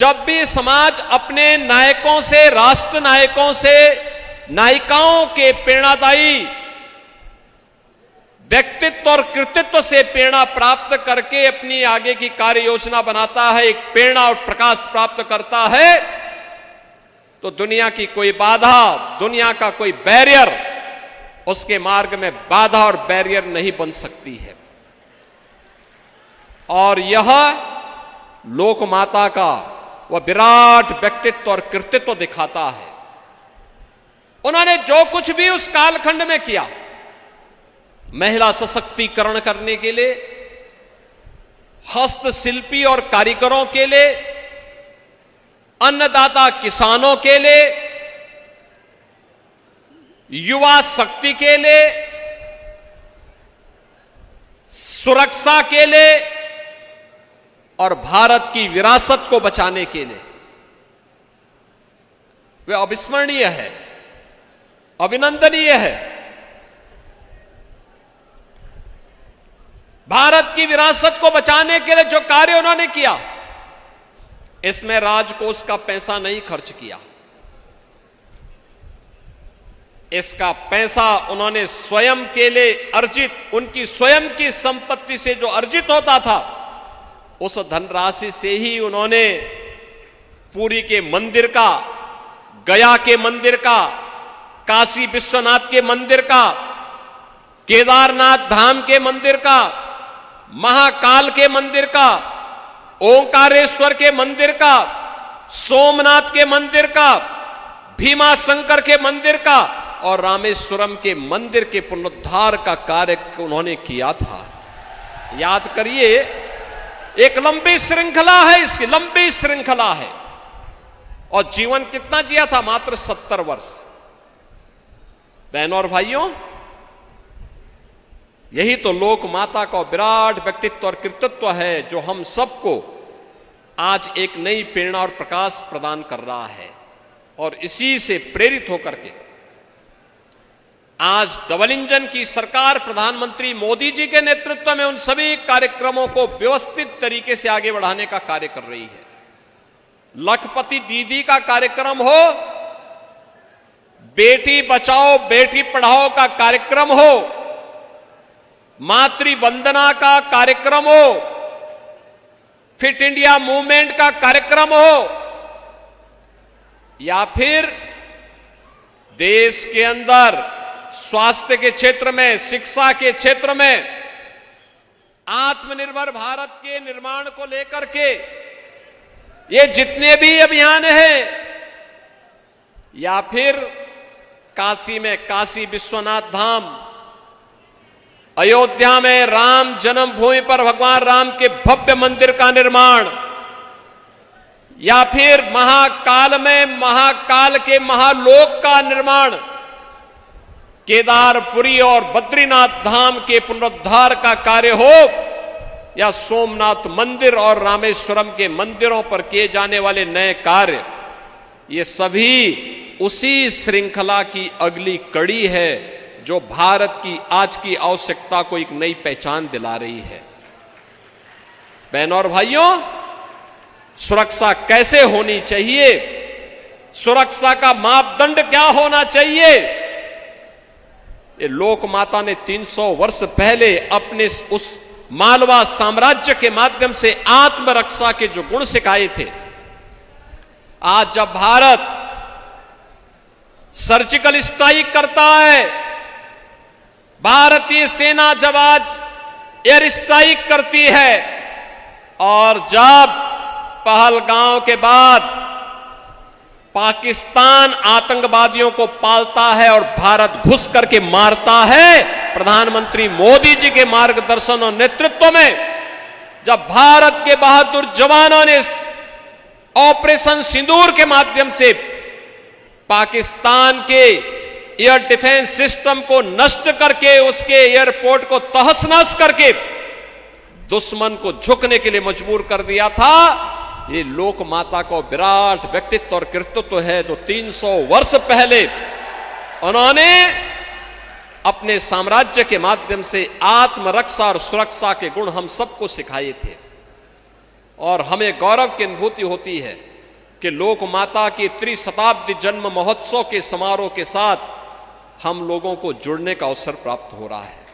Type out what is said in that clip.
जब भी समाज अपने नायकों से, राष्ट्र नायकों से, नायिकाओं के प्रेरणादायी व्यक्तित्व और कृतित्व से प्रेरणा प्राप्त करके अपनी आगे की कार्य योजना बनाता है, एक प्रेरणा और प्रकाश प्राप्त करता है, तो दुनिया की कोई बाधा, दुनिया का कोई बैरियर उसके मार्ग में बाधा और बैरियर नहीं बन सकती है। और यह लोक माता का वह विराट व्यक्तित्व और कृतित्व दिखाता है। उन्होंने जो कुछ भी उस कालखंड में किया, महिला सशक्तिकरण करने के लिए, हस्तशिल्पी और कारीगरों के लिए, अन्नदाता किसानों के लिए, युवा शक्ति के लिए, सुरक्षा के लिए और भारत की विरासत को बचाने के लिए वे अविस्मरणीय है, अभिनंदनीय है। भारत की विरासत को बचाने के लिए जो कार्य उन्होंने किया, इसमें राजकोष का पैसा नहीं खर्च किया। इसका पैसा उन्होंने स्वयं के लिए अर्जित, उनकी स्वयं की संपत्ति से जो अर्जित होता था, उस धनराशि से ही उन्होंने पुरी के मंदिर का, गया के मंदिर का, काशी विश्वनाथ के मंदिर का, केदारनाथ धाम के मंदिर का, महाकाल के मंदिर का, ओंकारेश्वर के मंदिर का, सोमनाथ के मंदिर का, भीमा शंकर के मंदिर का और रामेश्वरम के मंदिर के पुनरुद्धार का कार्य उन्होंने किया था। याद करिए, एक लंबी श्रृंखला है, इसकी लंबी श्रृंखला है। और जीवन कितना जिया था? मात्र 70 वर्ष। बहनों और भाइयों, यही तो लोक माता का विराट व्यक्तित्व और कृतित्व है जो हम सबको आज एक नई प्रेरणा और प्रकाश प्रदान कर रहा है। और इसी से प्रेरित होकर के आज डबल इंजन की सरकार प्रधानमंत्री मोदी जी के नेतृत्व में उन सभी कार्यक्रमों को व्यवस्थित तरीके से आगे बढ़ाने का कार्य कर रही है। लखपति दीदी का कार्यक्रम हो, बेटी बचाओ बेटी पढ़ाओ का कार्यक्रम हो, मातृ वंदना का कार्यक्रम हो, फिट इंडिया मूवमेंट का कार्यक्रम हो, या फिर देश के अंदर स्वास्थ्य के क्षेत्र में, शिक्षा के क्षेत्र में आत्मनिर्भर भारत के निर्माण को लेकर के ये जितने भी अभियान हैं, या फिर काशी में काशी विश्वनाथ धाम, अयोध्या में राम जन्मभूमि पर भगवान राम के भव्य मंदिर का निर्माण, या फिर महाकाल में महाकाल के महालोक का निर्माण, केदारपुरी और बद्रीनाथ धाम के पुनरुद्धार का कार्य हो, या सोमनाथ मंदिर और रामेश्वरम के मंदिरों पर किए जाने वाले नए कार्य, ये सभी उसी श्रृंखला की अगली कड़ी है जो भारत की आज की आवश्यकता को एक नई पहचान दिला रही है। बहनों और भाइयों, सुरक्षा कैसे होनी चाहिए, सुरक्षा का मापदंड क्या होना चाहिए, ये लोक माता ने 300 वर्ष पहले अपने उस मालवा साम्राज्य के माध्यम से आत्मरक्षा के जो गुण सिखाए थे, आज जब भारत सर्जिकल स्ट्राइक करता है, भारतीय सेना जब आज एयर स्ट्राइक करती है, और जब पहलगांव के बाद पाकिस्तान आतंकवादियों को पालता है और भारत घुस करके मारता है, प्रधानमंत्री मोदी जी के मार्गदर्शन और नेतृत्व में जब भारत के बहादुर जवानों ने ऑपरेशन सिंदूर के माध्यम से पाकिस्तान के एयर डिफेंस सिस्टम को नष्ट करके उसके एयरपोर्ट को तहस नहस करके दुश्मन को झुकने के लिए मजबूर कर दिया था, ये लोक माता को विराट व्यक्तित्व और कृतित्व है जो 300 वर्ष पहले उन्होंने अपने साम्राज्य के माध्यम से आत्मरक्षा और सुरक्षा के गुण हम सबको सिखाए थे। और हमें गौरव की अनुभूति होती है कि लोक माता के त्रिशताब्दी जन्म महोत्सव के समारोह के साथ हम लोगों को जुड़ने का अवसर प्राप्त हो रहा है।